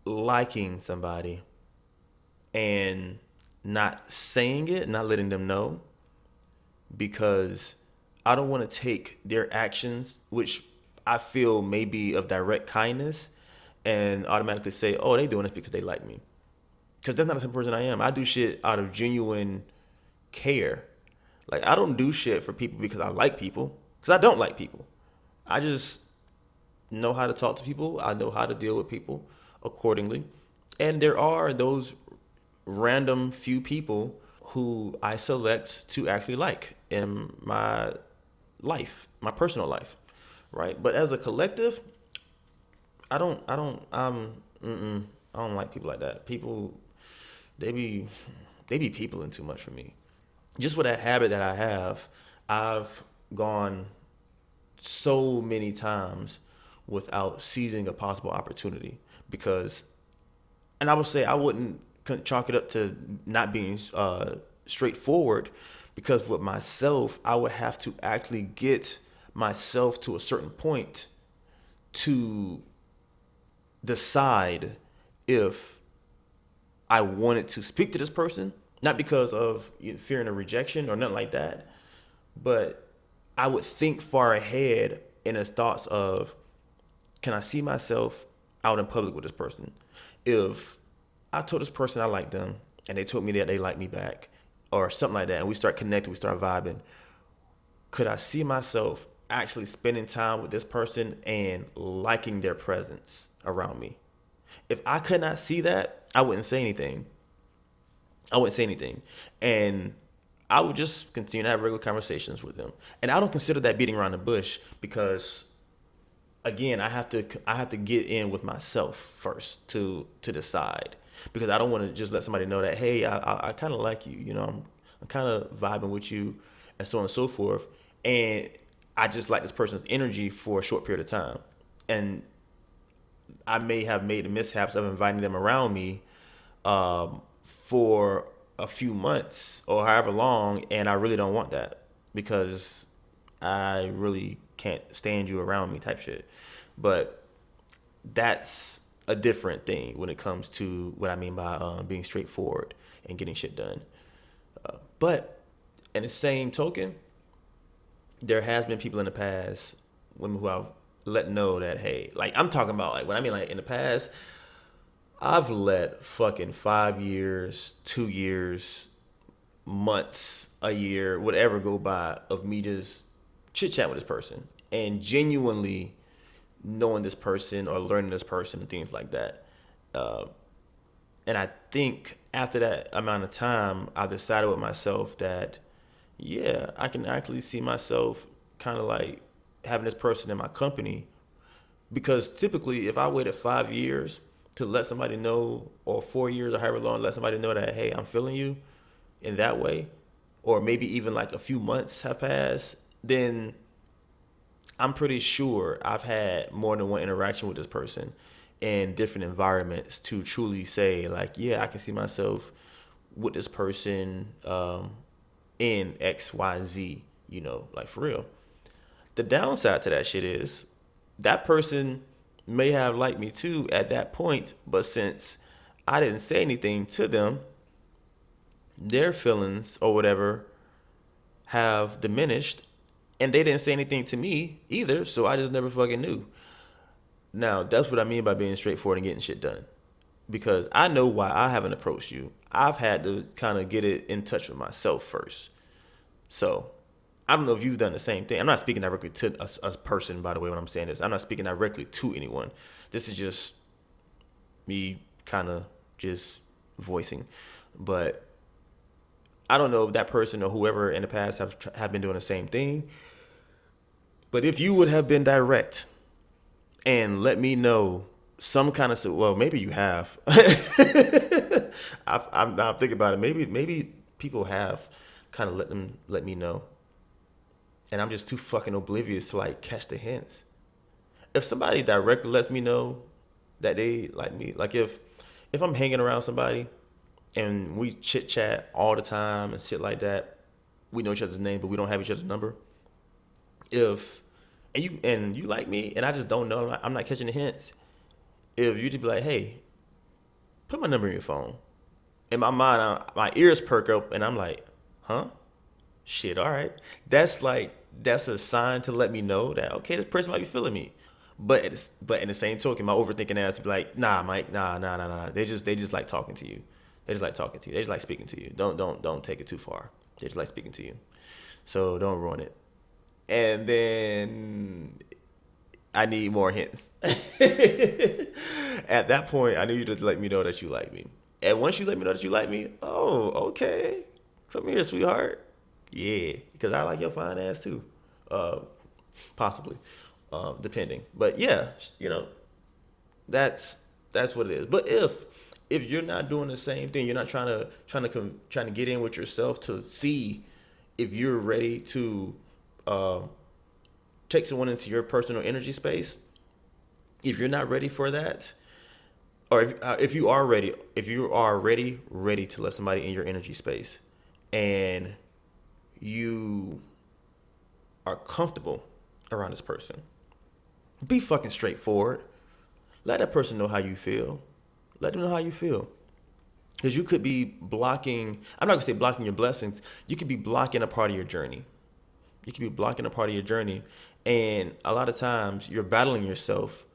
liking somebody and not saying it, not letting them know, because I don't want to take their actions, which I feel may be of direct kindness, and automatically say, oh, they doing this because they like me. Because that's not the type of person I am. I do shit out of genuine care. Like, I don't do shit for people because I like people, because I don't like people. I just know how to talk to people. I know how to deal with people accordingly. And there are those random few people who I select to actually like in my life, my personal life, right? But as a collective, I don't like people like that. People, they be peopling too much for me. Just with that habit that I have, I've gone so many times without seizing a possible opportunity because, and I would say I wouldn't chalk it up to not being straightforward, because with myself, I would have to actually get myself to a certain point to decide if I wanted to speak to this person, not because of fearing a rejection or nothing like that, but I would think far ahead in his thoughts of, can I see myself out in public with this person? If I told this person I like them and they told me that they like me back or something like that, and we start connecting, we start vibing, could I see myself actually spending time with this person and liking their presence around me? If I could not see that, I wouldn't say anything. And I would just continue to have regular conversations with them. And I don't consider that beating around the bush because, again, I have to get in with myself first to decide, because I don't want to just let somebody know that, hey, I kind of like you, I'm kind of vibing with you, and so on and so forth, and I just like this person's energy for a short period of time, and I may have made the mishaps of inviting them around me for a few months or however long, and I really don't want that because I really can't stand you around me type shit. But that's a different thing when it comes to what I mean by being straightforward and getting shit done. But in the same token, there has been people in the past, women who I've let know that, hey, like I'm talking about, like when I mean like in the past, I've let fucking 5 years, 2 years, months, a year, whatever go by of me just chit chat with this person and genuinely knowing this person or learning this person and things like that. And I think after that amount of time, I decided with myself that, yeah, I can actually see myself kind of like having this person in my company. Because typically, if I waited 5 years to let somebody know, or 4 years or however long, let somebody know that, hey, I'm feeling you in that way, or maybe even like a few months have passed, then I'm pretty sure I've had more than one interaction with this person in different environments to truly say, like, yeah, I can see myself with this person in X, Y, Z, like for real. The downside to that shit is that person may have liked me too at that point, but since I didn't say anything to them, their feelings or whatever have diminished, and they didn't say anything to me either, so I just never fucking knew. Now, that's what I mean by being straightforward and getting shit done. Because I know why I haven't approached you. I've had to kind of get it in touch with myself first. So I don't know if you've done the same thing. I'm not speaking directly to a person, by the way, when I'm saying this. I'm not speaking directly to anyone. This is just me kind of just voicing. But I don't know if that person or whoever in the past have been doing the same thing. But if you would have been direct and let me know some kind of, well, maybe you have. I'm thinking about it. Maybe people have kind of let me know, and I'm just too fucking oblivious to like catch the hints. If somebody directly lets me know that they like me, like if I'm hanging around somebody and we chit chat all the time and shit like that, we know each other's name, but we don't have each other's number. And you like me, and I just don't know, I'm not catching the hints. If you just be like, hey, put my number in your phone. In my mind, my ears perk up, and I'm like, huh? Shit, all right. That's a sign to let me know that, okay, this person might be feeling me. But in the same token, my overthinking ass be like, nah, Mike, nah. They just like talking to you. They just like talking to you. They just like speaking to you. Don't take it too far. They just like speaking to you. So don't ruin it. And then I need more hints. At that point, I need you to let me know that you like me. And once you let me know that you like me, oh, okay. Come here, sweetheart. Yeah, because I like your fine ass too. Possibly. Depending. But yeah, that's what it is. But if you're not doing the same thing, you're not trying to get in with yourself to see if you're ready to take someone into your personal energy space. If you're not ready for that, or if you are ready to let somebody in your energy space, and you are comfortable around this person, be fucking straightforward. Let that person know how you feel. Let them know how you feel. Because you could be blocking, I'm not going to say blocking your blessings. You could be blocking a part of your journey. And a lot of times you're battling yourself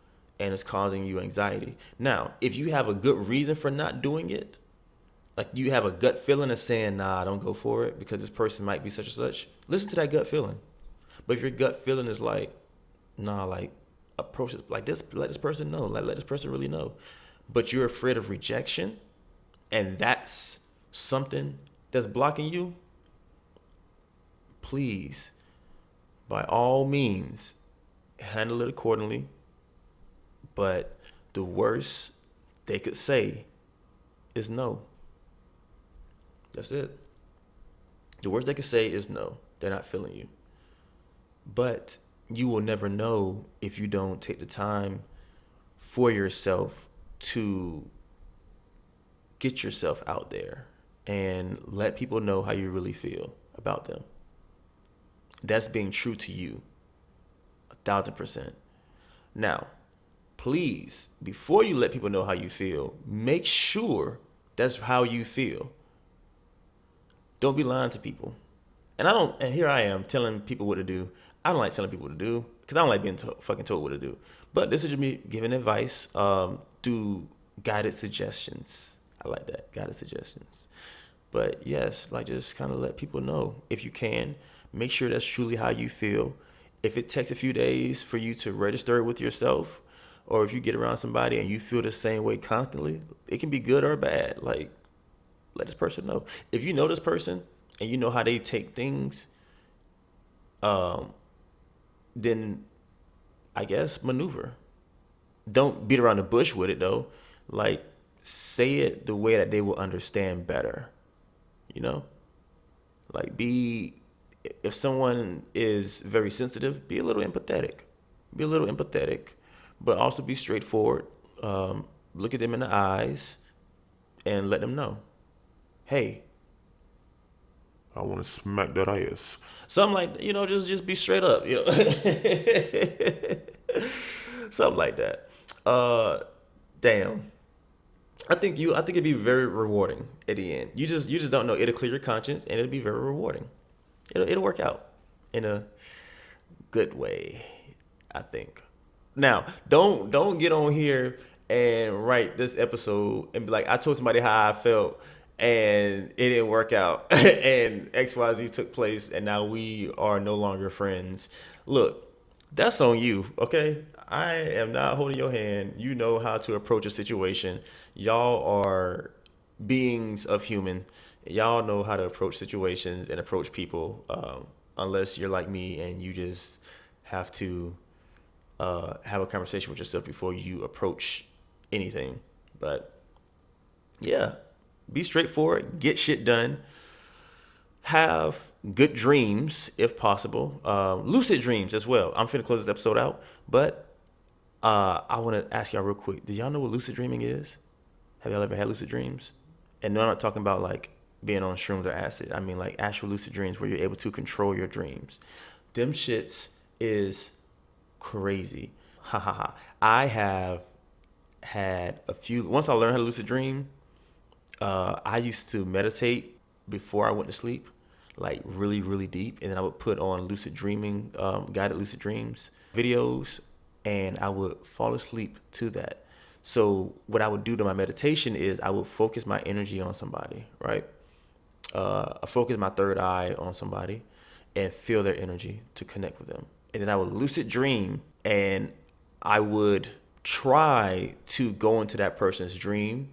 and it's causing you anxiety. Now, if you have a good reason for not doing it, like you have a gut feeling of saying, nah, don't go for it because this person might be such and such, listen to that gut feeling. But if your gut feeling is like, nah, like approach it like this, let this person know, like let this person really know. But you're afraid of rejection, and that's something that's blocking you, please, by all means, handle it accordingly. But the worst they could say is no. That's it. The worst they could say is no. They're not feeling you. But you will never know if you don't take the time for yourself to get yourself out there and let people know how you really feel about them. That's being true to you, 1,000%. Now, please, before you let people know how you feel, make sure that's how you feel. Don't be lying to people. And here I am telling people what to do. I don't like telling people what to do because I don't like being fucking told what to do. But this is just me giving advice through guided suggestions. I like that, guided suggestions. But yes, like just kind of let people know if you can. Make sure that's truly how you feel. If it takes a few days for you to register it with yourself, or if you get around somebody and you feel the same way constantly, it can be good or bad. Like, let this person know. If you know this person and you know how they take things, then I guess maneuver. Don't beat around the bush with it though. Like, say it the way that they will understand better. Like if someone is very sensitive, be a little empathetic. But also be straightforward. Look at them in the eyes and let them know, hey, I want to smack that ass. something like, just be straight up, something like that. Damn. I think it'd be very rewarding at the end. You just don't know. It'll clear your conscience and it'll be very rewarding. It'll work out in a good way, I think. Now, don't get on here and write this episode and be like, I told somebody how I felt and it didn't work out. And XYZ took place, and now we are no longer friends. Look, that's on you, okay? I am not holding your hand. You know how to approach a situation. Y'all are beings of human. Y'all know how to approach situations and approach people, unless you're like me and you just have to have a conversation with yourself before you approach anything. But yeah, be straightforward, get shit done, have good dreams if possible, lucid dreams as well. I'm finna close this episode out, but I want to ask y'all real quick. Do y'all know what lucid dreaming is? Have y'all ever had lucid dreams? And no, I'm not talking about like being on shrooms or acid. I mean like actual lucid dreams where you're able to control your dreams. Them shits is crazy. Ha ha ha. I have had a few. Once I learned how to lucid dream, I used to meditate before I went to sleep, like really, really deep. And then I would put on lucid dreaming, guided lucid dreams videos, and I would fall asleep to that. So what I would do to my meditation is I would focus my energy on somebody, right? I focus my third eye on somebody and feel their energy to connect with them. And then I would lucid dream, and I would try to go into that person's dream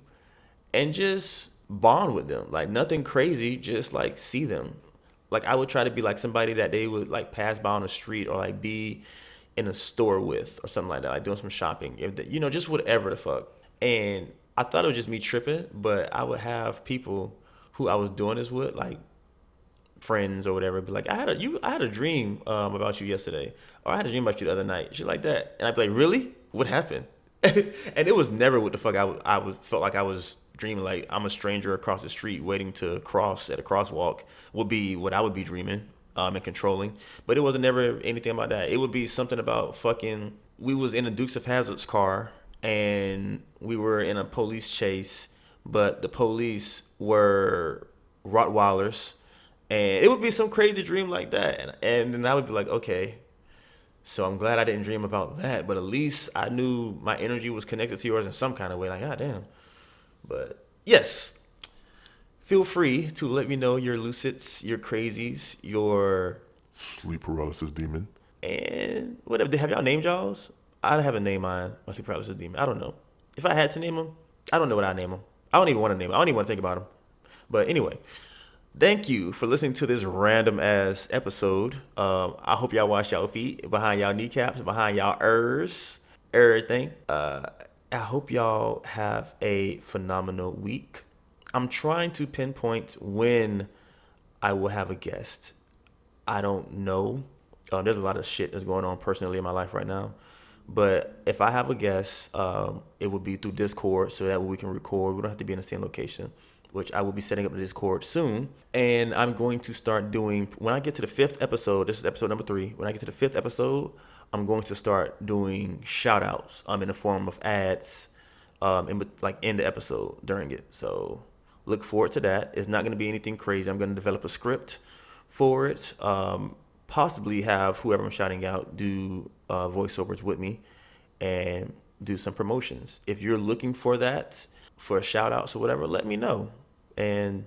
and just bond with them. Like nothing crazy, just like see them. Like I would try to be like somebody that they would like pass by on the street or like be in a store with or something like that, like doing some shopping, if the, just whatever the fuck. And I thought it was just me tripping, but I would have people who I was doing this with, like friends or whatever, be like, I had a dream about you yesterday, or I had a dream about you the other night, shit like that. And I'd be like, really? What happened? And it was never what the fuck I felt like I was dreaming. Like I'm a stranger across the street waiting to cross at a crosswalk would be what I would be dreaming and controlling. But it wasn't never anything about that. It would be something about fucking, we was in a Dukes of Hazzard's car and we were in a police chase, but the police were Rottweilers. And it would be some crazy dream like that. And then I would be like, okay, so I'm glad I didn't dream about that. But at least I knew my energy was connected to yours in some kind of way. Like, god damn. But yes, feel free to let me know your lucids, your crazies, your sleep paralysis demon. And whatever. Have y'all named y'all's? I haven't named my sleep paralysis demon. I don't know. If I had to name them, I don't know what I'd name them. I don't even want to name them. I don't even want to think about them. But anyway. Thank you for listening to this random ass episode. I hope y'all wash y'all feet behind y'all kneecaps, behind y'all ears, everything. I hope y'all have a phenomenal week. I'm trying to pinpoint when I will have a guest. I don't know. There's a lot of shit that's going on personally in my life right now. But if I have a guest, it will be through Discord so that we can record. We don't have to be in the same location, which I will be setting up the Discord soon. And I'm going to start doing, when I get to the 5th episode, this is episode number 3. When I get to the 5th episode, I'm going to start doing shout outs in the form of ads in the episode during it. So look forward to that. It's not going to be anything crazy. I'm going to develop a script for it. Possibly have whoever I'm shouting out do voiceovers with me and do some promotions. If you're looking for that, for shout outs or whatever, let me know. And,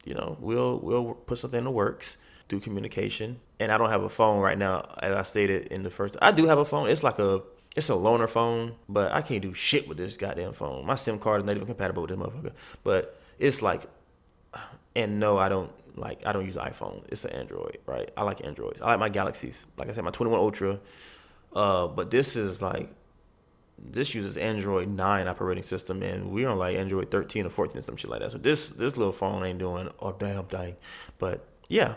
we'll put something in the works through communication. And I don't have a phone right now, as I stated in the first. I do have a phone. It's a loaner phone, but I can't do shit with this goddamn phone. My SIM card is not even compatible with this motherfucker. But it's like, and no, I don't use iPhone. It's an Android, right? I like Androids. I like my Galaxies. Like I said, my 21 Ultra. But this uses Android 9 operating system, and we're on like Android 13 or 14 or some shit like that. So this little phone ain't doing a damn thing. But yeah,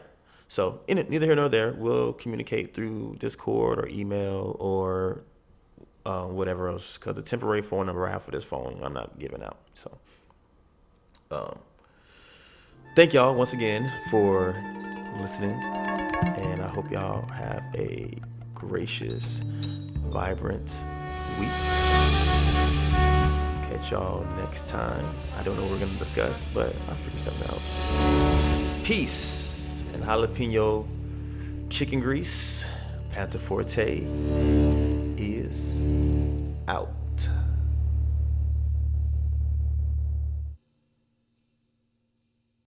so neither here nor there. We'll communicate through Discord or email or whatever else, because the temporary phone number I have for this phone, I'm not giving out. So thank y'all once again for listening, and I hope y'all have a gracious, vibrant week. Catch y'all next time. I don't know what we're going to discuss, but I'll figure something out. Peace and jalapeno chicken grease. Panther Forte is out.